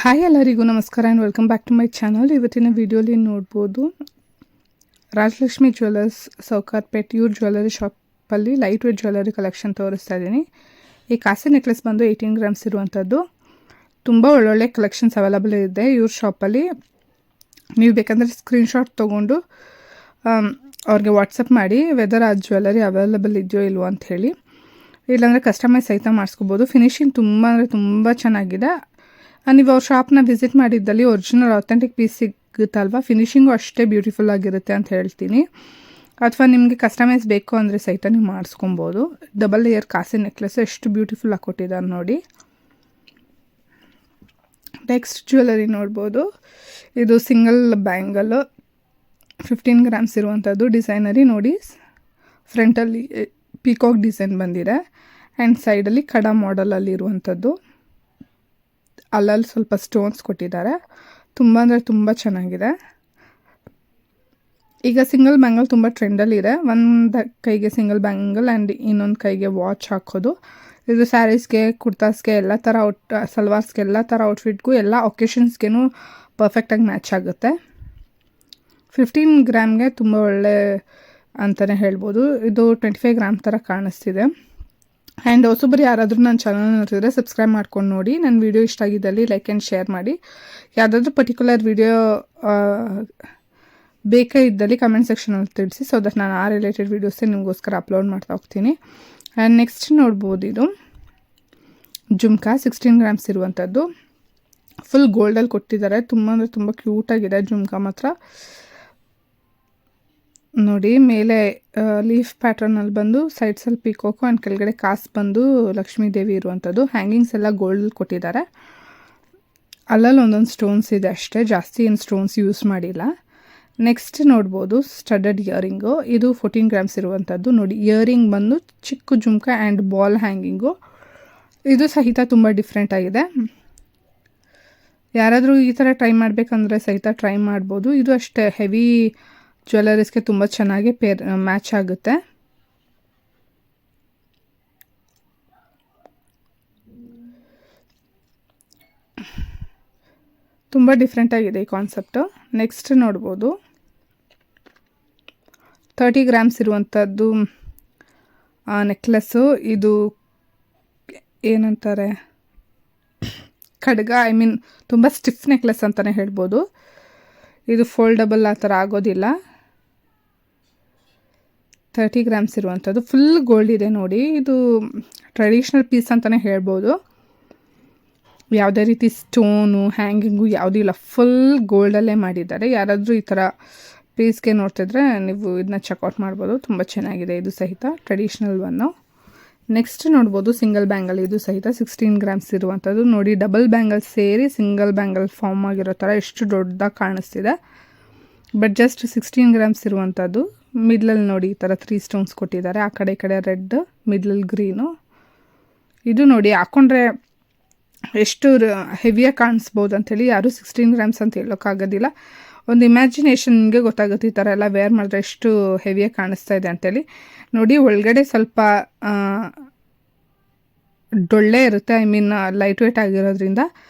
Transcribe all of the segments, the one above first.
Hi ಎಲ್ಲರಿಗೂ ನಮಸ್ಕಾರ and welcome back to my channel. ಇವತ್ತಿನ ವಿಡಿಯೋಲಿ ನೋಡ್ಬೋದು ರಾಜಲಕ್ಷ್ಮಿ ಜ್ಯುವೆಲ್ಲರ್ಸ್ ಸೌಕಾರ್ಪೇಟ್ ಇವ್ರ ಜ್ಯುವೆಲ್ಲರಿ ಶಾಪಲ್ಲಿ ಲೈಟ್ ವೇಟ್ ಜ್ಯುವೆಲ್ಲರಿ ಕಲೆಕ್ಷನ್ ತೋರಿಸ್ತಾ ಇದ್ದೀನಿ. ಈ ಕಾಸೆ ನೆಕ್ಲೆಸ್ ಬಂದು 18 ಗ್ರಾಮ್ಸ್ ಇರುವಂಥದ್ದು. ತುಂಬ ಒಳ್ಳೊಳ್ಳೆ ಕಲೆಕ್ಷನ್ಸ್ ಅವೈಲಬಲ್ ಇದೆ ಇವ್ರ ಶಾಪಲ್ಲಿ. ನೀವು ಬೇಕಂದರೆ ಸ್ಕ್ರೀನ್ಶಾಟ್ ತೊಗೊಂಡು ಅವ್ರಿಗೆ ವಾಟ್ಸಪ್ ಮಾಡಿ ವೆದರ್ ಆ ಜ್ಯುವೆಲ್ಲರಿ ಅವೈಲಬಲ್ ಇದೆಯೋ ಇಲ್ವೋ ಅಂತ ಹೇಳಿ, ಇಲ್ಲಾಂದರೆ ಕಸ್ಟಮೈಸ್ ಸಹಿತ ಮಾಡಿಸ್ಕೋಬೋದು. ಫಿನಿಶಿಂಗ್ ತುಂಬ ಅಂದರೆ ತುಂಬ ಚೆನ್ನಾಗಿದೆ. ನೀವು ಅವ್ರ ಶಾಪ್ನ ವಿಸಿಟ್ ಮಾಡಿದ್ದಲ್ಲಿ ಒರಿಜಿನಲ್ ಅಥೆಂಟಿಕ್ ಪೀಸ್ ಸಿಗುತ್ತಲ್ವ, ಫಿನಿಶಿಂಗು ಅಷ್ಟೇ ಬ್ಯೂಟಿಫುಲ್ ಆಗಿರುತ್ತೆ ಅಂತ ಹೇಳ್ತೀನಿ. ಅಥವಾ ನಿಮಗೆ ಕಸ್ಟಮೈಸ್ ಬೇಕು ಅಂದರೆ ಸಹಿತ ನೀವು ಮಾಡಿಸ್ಕೊಬೋದು. ಡಬಲ್ ಲೇಯರ್ ಕಾಸೆ ನೆಕ್ಲೆಸ್ ಎಷ್ಟು ಬ್ಯೂಟಿಫುಲ್ ಆಗಿ ಕೊಟ್ಟಿದ್ದಾರೆ ನೋಡಿ. ನೆಕ್ಸ್ಟ್ ಜ್ಯುವೆಲ್ಲರಿ ನೋಡ್ಬೋದು, ಇದು ಸಿಂಗಲ್ ಬ್ಯಾಂಗಲ್ 15 ಗ್ರಾಮ್ಸ್ ಇರುವಂಥದ್ದು. ಡಿಸೈನರಿ ನೋಡಿ, ಫ್ರಂಟಲ್ಲಿ ಪೀಕಾಕ್ ಡಿಸೈನ್ ಬಂದಿದೆ ಆ್ಯಂಡ್ ಸೈಡಲ್ಲಿ ಕಡ ಮಾಡಲಲ್ಲಿ ಇರುವಂಥದ್ದು. ಅಲ್ಲಲ್ಲಿ ಸ್ವಲ್ಪ ಸ್ಟೋನ್ಸ್ ಕೊಟ್ಟಿದ್ದಾರೆ. ತುಂಬ ಅಂದರೆ ತುಂಬ ಚೆನ್ನಾಗಿದೆ. ಈಗ ಸಿಂಗಲ್ ಬ್ಯಾಂಗಲ್ ತುಂಬ ಟ್ರೆಂಡಲ್ಲಿದೆ. ಒಂದು ಕೈಗೆ ಸಿಂಗಲ್ ಬ್ಯಾಂಗಲ್ ಆ್ಯಂಡ್ ಇನ್ನೊಂದು ಕೈಗೆ ವಾಚ್ ಹಾಕೋದು. ಇದು ಸ್ಯಾರೀಸ್ಗೆ, ಕುರ್ತಾಸ್ಗೆ, ಎಲ್ಲ ಥರ ಸಲ್ವಾರ್ಸ್ಗೆ, ಎಲ್ಲ ಥರ ಔಟ್ಫಿಟ್ಗೂ, ಎಲ್ಲ ಒಕೇಶನ್ಸ್ಗೂ ಪರ್ಫೆಕ್ಟಾಗಿ ಮ್ಯಾಚ್ ಆಗುತ್ತೆ. 15 ಗ್ರಾಮ್ಗೆ ತುಂಬ ಒಳ್ಳೆ ಅಂತಲೇ ಹೇಳ್ಬೋದು. ಇದು 25 ಗ್ರಾಮ್ ಥರ ಕಾಣಿಸ್ತಿದೆ. ಆ್ಯಂಡ್ ಹೊಸಬ್ರು ಯಾರಾದರೂ ನನ್ನ ಚಾನಲ್ ನೋಡ್ತಿದ್ರೆ ಸಬ್ಸ್ಕ್ರೈಬ್ ಮಾಡ್ಕೊಂಡು ನೋಡಿ. ನನ್ನ ವೀಡಿಯೋ ಇಷ್ಟ ಆಗಿದ್ದಲ್ಲಿ ಲೈಕ್ ಆ್ಯಂಡ್ ಶೇರ್ ಮಾಡಿ. ಯಾವುದಾದ್ರೂ ಪರ್ಟಿಕ್ಯುಲರ್ ವೀಡಿಯೋ ಬೇಕೇ ಇದ್ದಲ್ಲಿ ಕಮೆಂಟ್ ಸೆಕ್ಷನಲ್ಲಿ ತಿಳಿಸಿ, ಸೊ ದಟ್ ನಾನು ಆ ರಿಲೇಟೆಡ್ ವೀಡಿಯೋಸೇ ನಿಮಗೋಸ್ಕರ ಅಪ್ಲೋಡ್ ಮಾಡ್ತಾ ಹೋಗ್ತೀನಿ. ಆ್ಯಂಡ್ ನೆಕ್ಸ್ಟ್ ನೋಡ್ಬೋದು, ಇದು ಜುಮ್ಕಾ 16 ಗ್ರಾಮ್ಸ್ ಇರುವಂಥದ್ದು. ಫುಲ್ ಗೋಲ್ಡಲ್ಲಿ ಕೊಟ್ಟಿದ್ದಾರೆ. ತುಂಬ ಅಂದರೆ ತುಂಬ ಕ್ಯೂಟಾಗಿದೆ ಜುಮ್ಕಾ ಮಾತ್ರ ನೋಡಿ. ಮೇಲೆ ಲೀಫ್ ಪ್ಯಾಟ್ರನಲ್ಲಿ ಬಂದು ಸೈಡ್ಸಲ್ಲಿ ಪಿಕೋಕು ಆ್ಯಂಡ್ ಕೆಳಗಡೆ ಕಾಸು ಬಂದು ಲಕ್ಷ್ಮೀ ದೇವಿ ಇರುವಂಥದ್ದು. ಹ್ಯಾಂಗಿಂಗ್ಸ್ ಎಲ್ಲ ಗೋಲ್ಡ್ ಕೊಟ್ಟಿದ್ದಾರೆ. ಅಲ್ಲಲ್ಲಿ ಒಂದೊಂದು ಸ್ಟೋನ್ಸ್ ಇದೆ ಅಷ್ಟೇ, ಜಾಸ್ತಿ ಏನು ಸ್ಟೋನ್ಸ್ ಯೂಸ್ ಮಾಡಿಲ್ಲ. ನೆಕ್ಸ್ಟ್ ನೋಡ್ಬೋದು ಸ್ಟಡಡ್ ಇಯರಿಂಗು. ಇದು 14 ಗ್ರಾಮ್ಸ್ ಇರುವಂಥದ್ದು ನೋಡಿ. ಇಯರಿಂಗ್ ಬಂದು ಚಿಕ್ಕ ಜುಮ್ಕಾ ಆ್ಯಂಡ್ ಬಾಲ್ ಹ್ಯಾಂಗಿಂಗು. ಇದು ಸಹಿತ ತುಂಬ ಡಿಫ್ರೆಂಟ್ ಆಗಿದೆ. ಯಾರಾದರೂ ಈ ಥರ ಟ್ರೈ ಮಾಡಬೇಕಂದ್ರೆ ಸಹಿತ ಟ್ರೈ ಮಾಡ್ಬೋದು. ಇದು ಅಷ್ಟೇ ಹೆವಿ ಜ್ಯುವೆಲ್ಲರೀಸ್ಗೆ ತುಂಬ ಚೆನ್ನಾಗಿ ಮ್ಯಾಚ್ ಆಗುತ್ತೆ. ತುಂಬ ಡಿಫ್ರೆಂಟ್ ಆಗಿದೆ ಈ ಕಾನ್ಸೆಪ್ಟು. ನೆಕ್ಸ್ಟ್ ನೋಡ್ಬೋದು 30 ಗ್ರಾಮ್ಸ್ ಇರುವಂಥದ್ದು ನೆಕ್ಲೆಸ್ಸು. ಇದು ಏನಂತಾರೆ, ಖಡ್ಗ, ತುಂಬ ಸ್ಟಿಫ್ ನೆಕ್ಲೆಸ್ ಅಂತಲೇ ಹೇಳ್ಬೋದು. ಇದು ಫೋಲ್ಡಬಲ್ ಆ ಥರ ಆಗೋದಿಲ್ಲ. 30 ಗ್ರಾಮ್ಸ್ ಇರುವಂಥದ್ದು. ಫುಲ್ ಗೋಲ್ಡ್ ಇದೆ ನೋಡಿ. ಇದು ಟ್ರೆಡಿಷ್ನಲ್ ಪೀಸ್ ಅಂತಲೇ ಹೇಳ್ಬೋದು. ಯಾವುದೇ ರೀತಿ ಸ್ಟೋನು, ಹ್ಯಾಂಗಿಂಗು ಯಾವುದೂ ಇಲ್ಲ, ಫುಲ್ ಗೋಲ್ಡಲ್ಲೇ ಮಾಡಿದ್ದಾರೆ. ಯಾರಾದರೂ ಈ ಥರ ಪೀಸ್ಗೆ ನೋಡ್ತಿದ್ರೆ ನೀವು ಇದನ್ನ ಚೆಕ್ಔಟ್ ಮಾಡ್ಬೋದು. ತುಂಬ ಚೆನ್ನಾಗಿದೆ ಇದು ಸಹಿತ, ಟ್ರೆಡಿಷ್ನಲ್ ಒನ್ನು. ನೆಕ್ಸ್ಟ್ ನೋಡ್ಬೋದು ಸಿಂಗಲ್ ಬ್ಯಾಂಗಲ್. ಇದು ಸಹಿತ 16 ಗ್ರಾಮ್ಸ್ ಇರುವಂಥದ್ದು ನೋಡಿ. ಡಬಲ್ ಬ್ಯಾಂಗಲ್ ಸೇರಿ ಸಿಂಗಲ್ ಬ್ಯಾಂಗಲ್ ಫಾರ್ಮ್ ಆಗಿರೋ ಥರ ಎಷ್ಟು ದೊಡ್ಡದಾಗಿ ಕಾಣಿಸ್ತಿದೆ. ಬಟ್ ಜಸ್ಟ್ 16 ಗ್ರಾಮ್ಸ್ ಇರುವಂಥದ್ದು. ಮಿಡ್ಲಲ್ಲಿ ನೋಡಿ ಈ ಥರ 3 ಸ್ಟೋನ್ಸ್ ಕೊಟ್ಟಿದ್ದಾರೆ. ಆ ಕಡೆ ಈ ಕಡೆ ರೆಡ್, ಮಿಡ್ಲಲ್ಲಿ ಗ್ರೀನು. ಇದು ನೋಡಿ ಹಾಕ್ಕೊಂಡ್ರೆ ಎಷ್ಟು ಹೆವಿಯಾಗಿ ಕಾಣಿಸ್ಬೋದು ಅಂಥೇಳಿ ಯಾರೂ 16 ಗ್ರಾಮ್ಸ್ ಅಂತ ಹೇಳೋಕ್ಕಾಗೋದಿಲ್ಲ. ಒಂದು ಇಮ್ಯಾಜಿನೇಷನ್ ನಿಮಗೆ ಗೊತ್ತಾಗುತ್ತೆ ಈ ಥರ ಎಲ್ಲ ವೇರ್ ಮಾಡಿದ್ರೆ ಎಷ್ಟು ಹೆವಿಯಾಗಿ ಕಾಣಿಸ್ತಾ ಇದೆ ಅಂಥೇಳಿ. ನೋಡಿ ಒಳಗಡೆ ಸ್ವಲ್ಪ ಡೊಳ್ಳೆ ಇರುತ್ತೆ, ಲೈಟ್ ವೇಟ್ ಆಗಿರೋದ್ರಿಂದ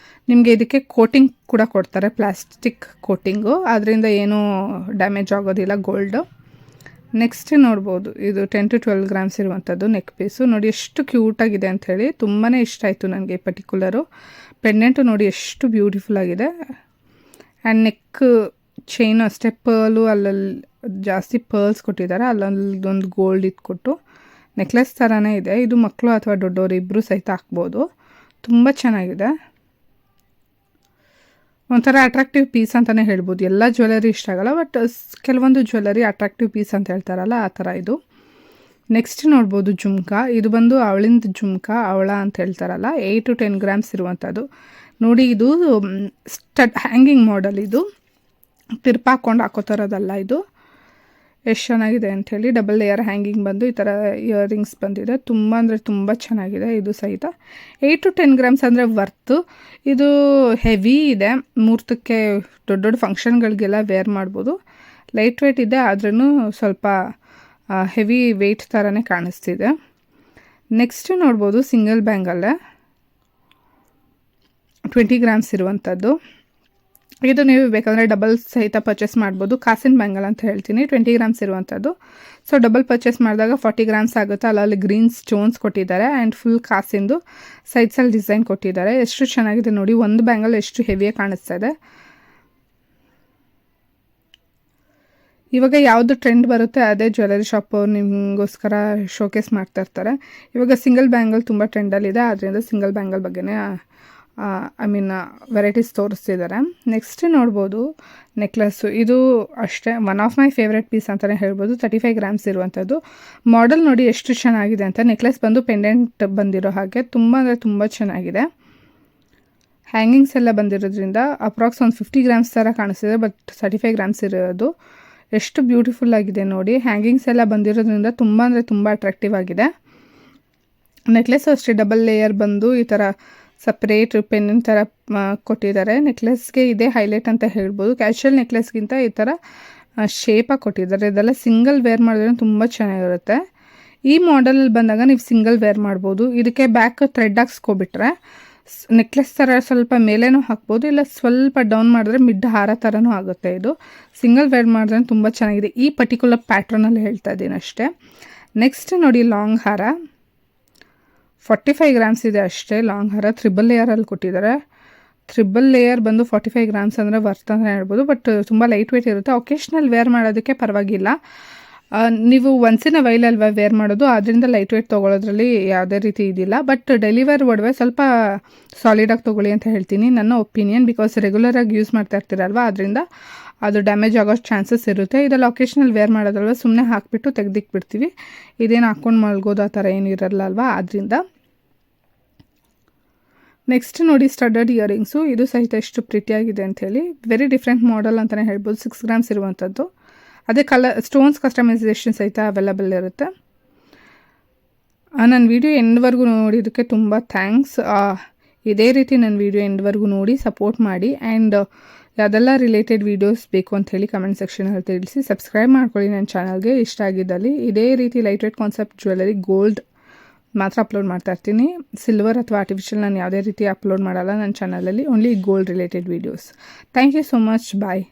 ನಿಮಗೆ ಇದಕ್ಕೆ ಕೋಟಿಂಗ್ ಕೂಡ ಕೊಡ್ತಾರೆ, ಪ್ಲಾಸ್ಟಿಕ್ ಕೋಟಿಂಗು. ಅದರಿಂದ ಏನೂ ಡ್ಯಾಮೇಜ್ ಆಗೋದಿಲ್ಲ ಗೋಲ್ಡು. ನೆಕ್ಸ್ಟ್ ನೋಡ್ಬೋದು, ಇದು 10 to 12 ಗ್ರಾಮ್ಸ್ ಇರುವಂಥದ್ದು ನೆಕ್ ಪೀಸು. ನೋಡಿ ಎಷ್ಟು ಕ್ಯೂಟಾಗಿದೆ ಅಂಥೇಳಿ, ತುಂಬಾ ಇಷ್ಟ ಆಯಿತು ನನಗೆ ಪರ್ಟಿಕ್ಯುಲರು. ಪೆಂಡೆಂಟು ನೋಡಿ ಎಷ್ಟು ಬ್ಯೂಟಿಫುಲ್ ಆಗಿದೆ. ಆ್ಯಂಡ್ ನೆಕ್ ಚೈನು ಅಷ್ಟೇ ಪರ್ಲು, ಅಲ್ಲಲ್ಲಿ ಜಾಸ್ತಿ ಪರ್ಲ್ಸ್ ಕೊಟ್ಟಿದ್ದಾರೆ, ಅಲ್ಲೊಂದು ಗೋಲ್ಡ್ ಇಟ್ಕೊಟ್ಟು ನೆಕ್ಲೆಸ್ ಥರನೇ ಇದೆ. ಇದು ಮಕ್ಕಳು ಅಥವಾ ದೊಡ್ಡವರು ಇಬ್ಬರು ಸಹಿತ ಹಾಕ್ಬೋದು. ತುಂಬ ಚೆನ್ನಾಗಿದೆ. ಒಂಥರ ಅಟ್ರಾಕ್ಟಿವ್ ಪೀಸ್ ಅಂತಲೇ ಹೇಳ್ಬೋದು. ಎಲ್ಲ ಜ್ಯುವೆಲ್ಲರಿ ಇಷ್ಟ ಆಗಲ್ಲ, ಬಟ್ ಕೆಲವೊಂದು ಜ್ಯುವೆಲ್ಲರಿ ಅಟ್ರಾಕ್ಟಿವ್ ಪೀಸ್ ಅಂತ ಹೇಳ್ತಾರಲ್ಲ, ಆ ಥರ ಇದು. ನೆಕ್ಸ್ಟ್ ನೋಡ್ಬೋದು ಜುಮ್ಕಾ. ಇದು ಬಂದು ಅವಳಿಂದ ಜುಮ್ಕಾ, ಅವಳ ಅಂತ ಹೇಳ್ತಾರಲ್ಲ, 8 to 10 ಗ್ರಾಮ್ಸ್ ಇರುವಂಥದ್ದು ನೋಡಿ. ಇದು ಸ್ಟಡ್ ಹ್ಯಾಂಗಿಂಗ್ ಮಾಡೆಲ್. ಇದು ತಿರ್ಪಾಕೊಂಡು ಹಾಕೋ ಥರದಲ್ಲ. ಇದು ಎಷ್ಟು ಚೆನ್ನಾಗಿದೆ ಅಂಥೇಳಿ. ಡಬಲ್ ಲೇಯರ್ ಹ್ಯಾಂಗಿಂಗ್ ಬಂದು ಈ ಥರ ಇಯರಿಂಗ್ಸ್ ಬಂದಿದೆ. ತುಂಬ ಅಂದರೆ ತುಂಬ ಚೆನ್ನಾಗಿದೆ ಇದು ಸಹಿತ. 8 to 10 ಗ್ರಾಮ್ಸ್ ಅಂದರೆ ವರ್ತು. ಇದು ಹೆವಿ ಇದೆ, ಮುಹೂರ್ತಕ್ಕೆ ದೊಡ್ಡ ದೊಡ್ಡ ಫಂಕ್ಷನ್ಗಳಿಗೆಲ್ಲ ವೇರ್ ಮಾಡ್ಬೋದು. ಲೈಟ್ ವೇಟ್ ಇದೆ, ಆದ್ರೂ ಸ್ವಲ್ಪ ಹೆವಿ ವೆಯ್ಟ್ ಥರನೇ ಕಾಣಿಸ್ತಿದೆ. ನೆಕ್ಸ್ಟ್ ನೋಡ್ಬೋದು ಸಿಂಗಲ್ ಬ್ಯಾಂಗಲ್ಲೇ 20 ಗ್ರಾಮ್ಸ್ ಇರುವಂಥದ್ದು. ಇದು ನೀವು ಬೇಕಂದರೆ ಡಬಲ್ ಸಹಿತ ಪರ್ಚೇಸ್ ಮಾಡ್ಬೋದು. ಕಾಸಿನ ಬ್ಯಾಂಗಲ್ ಅಂತ ಹೇಳ್ತೀನಿ, 20 ಗ್ರಾಮ್ಸ್ ಇರುವಂಥದ್ದು. ಸೊ ಡಬಲ್ ಪರ್ಚೇಸ್ ಮಾಡಿದಾಗ 40 ಗ್ರಾಮ್ಸ್ ಆಗುತ್ತೆ. ಅಲ್ಲಲ್ಲಿ ಗ್ರೀನ್ ಸ್ಟೋನ್ಸ್ ಕೊಟ್ಟಿದ್ದಾರೆ ಆ್ಯಂಡ್ ಫುಲ್ ಕಾಸಿಂದು ಸೈಡ್ಸಲ್ಲಿ ಡಿಸೈನ್ ಕೊಟ್ಟಿದ್ದಾರೆ. ಎಷ್ಟು ಚೆನ್ನಾಗಿದೆ ನೋಡಿ, ಒಂದು ಬ್ಯಾಂಗಲ್ ಎಷ್ಟು ಹೆವಿಯಾಗಿ ಕಾಣಿಸ್ತಾ ಇದೆ. ಇವಾಗ ಯಾವುದು ಟ್ರೆಂಡ್ ಬರುತ್ತೆ ಅದೇ ಜ್ಯುವೆಲರಿ ಶಾಪ್ ನಿಮಗೋಸ್ಕರ ಶೋಕೇಸ್ ಮಾಡ್ತಾ ಇರ್ತಾರೆ. ಇವಾಗ ಸಿಂಗಲ್ ಬ್ಯಾಂಗಲ್ ತುಂಬ ಟ್ರೆಂಡಲ್ಲಿದೆ, ಆದ್ದರಿಂದ ಸಿಂಗಲ್ ಬ್ಯಾಂಗಲ್ ಬಗ್ಗೆನೇ ವೆರೈಟೀಸ್ ತೋರಿಸ್ತಿದ್ದಾರೆ. ನೆಕ್ಸ್ಟ್ ನೋಡ್ಬೋದು ನೆಕ್ಲೆಸ್ಸು. ಇದು ಅಷ್ಟೇ one of my favourite piece ಅಂತಲೇ ಹೇಳ್ಬೋದು. 35 ಗ್ರಾಮ್ಸ್ ಇರುವಂಥದ್ದು. ಮಾಡೆಲ್ ನೋಡಿ ಎಷ್ಟು ಚೆನ್ನಾಗಿದೆ ಅಂತ. ನೆಕ್ಲೆಸ್ ಬಂದು ಪೆಂಡೆಂಟ್ ಬಂದಿರೋ ಹಾಗೆ ತುಂಬ ಅಂದರೆ ತುಂಬ ಚೆನ್ನಾಗಿದೆ. ಹ್ಯಾಂಗಿಂಗ್ಸ್ ಎಲ್ಲ ಬಂದಿರೋದ್ರಿಂದ ಅಪ್ರಾಕ್ಸ್ ಒಂದು 50 ಗ್ರಾಮ್ಸ್ ಥರ ಕಾಣಿಸ್ತಿದೆ, ಬಟ್ 35 ಗ್ರಾಮ್ಸ್ ಇರೋದು. ಎಷ್ಟು ಬ್ಯೂಟಿಫುಲ್ ಆಗಿದೆ ನೋಡಿ. ಹ್ಯಾಂಗಿಂಗ್ಸ್ ಎಲ್ಲ ಬಂದಿರೋದ್ರಿಂದ ತುಂಬ ಅಂದರೆ ತುಂಬ ಅಟ್ರಾಕ್ಟಿವ್ ಆಗಿದೆ. ನೆಕ್ಲೆಸ್ ಅಷ್ಟೇ ಡಬಲ್ ಲೇಯರ್ ಬಂದು ಈ ಥರ ಸಪ್ರೇಟ್ ಪೆನ್ನಿನ ಥರ ಕೊಟ್ಟಿದ್ದಾರೆ. ನೆಕ್ಲೆಸ್ಗೆ ಇದೇ ಹೈಲೈಟ್ ಅಂತ ಹೇಳ್ಬೋದು. ಕ್ಯಾಶುವಲ್ ನೆಕ್ಲೆಸ್ಗಿಂತ ಈ ಥರ ಶೇಪಾಗಿ ಕೊಟ್ಟಿದ್ದಾರೆ. ಇದೆಲ್ಲ ಸಿಂಗಲ್ ವೇರ್ ಮಾಡಿದ್ರೆ ತುಂಬ ಚೆನ್ನಾಗಿರುತ್ತೆ. ಈ ಮಾಡೆಲಲ್ಲಿ ಬಂದಾಗ ನೀವು ಸಿಂಗಲ್ ವೇರ್ ಮಾಡ್ಬೋದು. ಇದಕ್ಕೆ ಬ್ಯಾಕ್ ಥ್ರೆಡ್ ಹಾಕ್ಸ್ಕೊಬಿಟ್ರೆ ನೆಕ್ಲೆಸ್ ಥರ ಸ್ವಲ್ಪ ಮೇಲೇನೂ ಹಾಕ್ಬೋದು, ಇಲ್ಲ ಸ್ವಲ್ಪ ಡೌನ್ ಮಾಡಿದ್ರೆ ಮಿಡ್ ಹಾರ ಥರನೂ ಆಗುತ್ತೆ. ಇದು ಸಿಂಗಲ್ ವೇರ್ ಮಾಡಿದ್ರೆ ತುಂಬ ಚೆನ್ನಾಗಿದೆ. ಈ ಪರ್ಟಿಕ್ಯುಲರ್ ಪ್ಯಾಟ್ರನಲ್ಲಿ ಹೇಳ್ತಾ ಇದ್ದೀನಿ ಅಷ್ಟೇ. ನೆಕ್ಸ್ಟ್ ನೋಡಿ ಲಾಂಗ್ ಹಾರ 45 ಗ್ರಾಮ್ಸ್ ಇದೆ ಅಷ್ಟೇ. ಲಾಂಗ್ ಹಾರ ತ್ರಿಬಲ್ ಲೇಯರಲ್ಲಿ ಕೊಟ್ಟಿದ್ದಾರೆ. ತ್ರಿಬಲ್ ಲೇಯರ್ ಬಂದು 45 ಗ್ರಾಮ್ಸ್ ಅಂದರೆ ವರ್ತ್ ಅಂತ ಹೇಳ್ಬೋದು, ಬಟ್ ತುಂಬ ಲೈಟ್ ವೇಟ್ ಇರುತ್ತೆ. ಒಕೇಶ್ನಲ್ ವೇರ್ ಮಾಡೋದಕ್ಕೆ ಪರವಾಗಿಲ್ಲ. ನೀವು ಒನ್ಸಿನ ವೈಲ್ ಅಲ್ವಾ ವೇರ್ ಮಾಡೋದು, ಆದ್ದರಿಂದ ಲೈಟ್ ವೇಟ್ ತೊಗೊಳೋದ್ರಲ್ಲಿ ಯಾವುದೇ ರೀತಿ ಇದಿಲ್ಲ. ಬಟ್ ಡೈಲಿ ವೇರ್ ಒಡವೆ ಸ್ವಲ್ಪ ಸಾಲಿಡಾಗಿ ತೊಗೊಳ್ಳಿ ಅಂತ ಹೇಳ್ತೀನಿ, ನನ್ನ ಒಪಿನಿಯನ್. ಬಿಕಾಸ್ ರೆಗ್ಯುಲರಾಗಿ ಯೂಸ್ ಮಾಡ್ತಾ ಇರ್ತೀರಲ್ವ, ಅದರಿಂದ ಅದು ಡ್ಯಾಮೇಜ್ ಆಗೋ ಚಾನ್ಸಸ್ ಇರುತ್ತೆ. ಇದೆಲ್ಲ ಒಕೇಶ್ನಲ್ ವೇರ್ ಮಾಡೋದಲ್ವ, ಸುಮ್ಮನೆ ಹಾಕಿಬಿಟ್ಟು ತೆಗ್ದಿಕ್ಬಿಡ್ತೀವಿ. ಇದೇನು ಹಾಕ್ಕೊಂಡು ಮಲ್ಗೋದು ಆ ಥರ ಏನಿರಲ್ಲ ಅಲ್ವಾ, ಆದ್ದರಿಂದ. ನೆಕ್ಸ್ಟ್ ನೋಡಿ ಸ್ಟಡ್ಡಡ್ ಇಯರಿಂಗ್ಸು. ಇದು ಸಹಿತ ಎಷ್ಟು ಪ್ರಿಟಿಯಾಗಿದೆ ಅಂಥೇಳಿ. ವೆರಿ ಡಿಫ್ರೆಂಟ್ ಮಾಡೆಲ್ ಅಂತಲೇ ಹೇಳ್ಬೋದು. 6 ಗ್ರಾಮ್ಸ್ ಇರುವಂಥದ್ದು. ಅದೇ ಸ್ಟೋನ್ಸ್ ಕಸ್ಟಮೈಸೇಷನ್ ಸಹಿತ ಅವೈಲಬಲ್ ಇರುತ್ತೆ. ನನ್ನ ವಿಡಿಯೋ ಎಂಡ್ವರೆಗೂ ನೋಡಿದ್ದಕ್ಕೆ ತುಂಬ ಥ್ಯಾಂಕ್ಸ್. ಇದೇ ರೀತಿ ನನ್ನ ವಿಡಿಯೋ ಎಂಡ್ವರೆಗೂ ನೋಡಿ ಸಪೋರ್ಟ್ ಮಾಡಿ. ಆ್ಯಂಡ್ ಯಾವುದೆಲ್ಲ ರಿಲೇಟೆಡ್ ವೀಡಿಯೋಸ್ ಬೇಕು ಅಂತ ಹೇಳಿ ಕಮೆಂಟ್ ಸೆಕ್ಷನಲ್ಲಿ ತಿಳಿಸಿ. ಸಬ್ಸ್ಕ್ರೈಬ್ ಮಾಡ್ಕೊಳ್ಳಿ ನನ್ನ ಚಾನಲ್ಗೆ ಇಷ್ಟ ಆಗಿದ್ದಲ್ಲಿ. ಇದೇ ರೀತಿ light weight concept jewellery gold ಮಾತ್ರ ಅಪ್ಲೋಡ್ ಮಾಡ್ತಾ ಇರ್ತೀನಿ. ಸಿಲ್ವರ್ ಅಥವಾ ಆರ್ಟಿಫಿಷಿಯಲ್ ನಾನು ಯಾವುದೇ ರೀತಿ ಅಪ್ಲೋಡ್ ಮಾಡಲ್ಲ ನನ್ನ ಚಾನಲಲ್ಲಿ. Only gold related videos. Thank you so much. Bye.